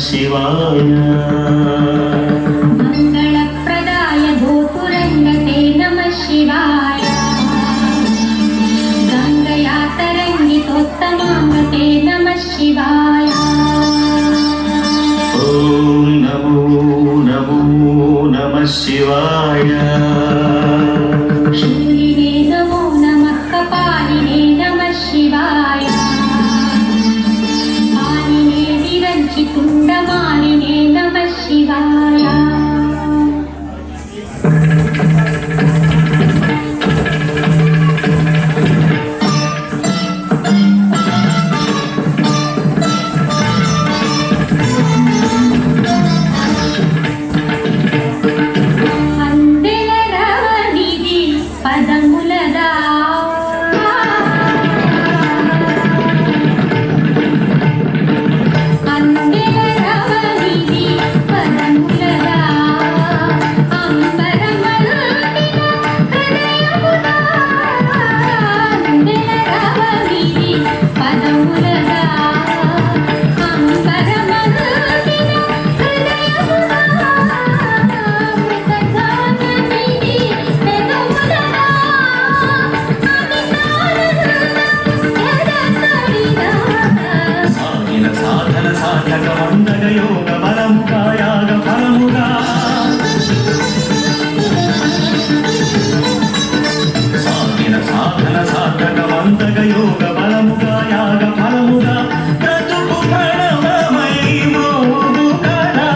शिवाय मंगलप्रदाय गोपुरङ्गते नमः शिवाय गङ्गया तरङ्गितोत्तमाङ्गते नमः शिवाय ॐ नमो नमो नमः शिवाय शूलिने नमो नमः कपालिने नमः शिवाय मालिने विरञ्चितुण्डमालिने नमः शिवाय योग बलमुगा याग फलमुगा साधन साधक मंदग योग बलमुगा याग फलमुगा ब्रतुकु प्रणवमय मोदु करा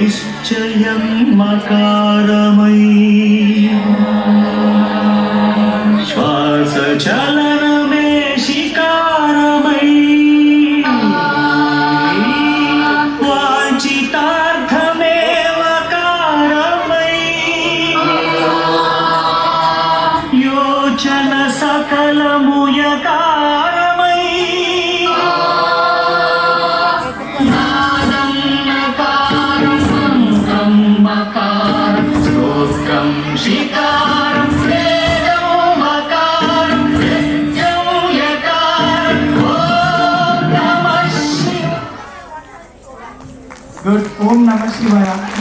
निश्चयं मकारमयी श्वास चलन में शिकारमयी वांछितार्थ में मकारमयी योचन सकल मुयकारमयी शिकारं वेदो मकारं यज्ञं यकारं ॐ नमः शिवाय। गुड ओम नमः शिवाय।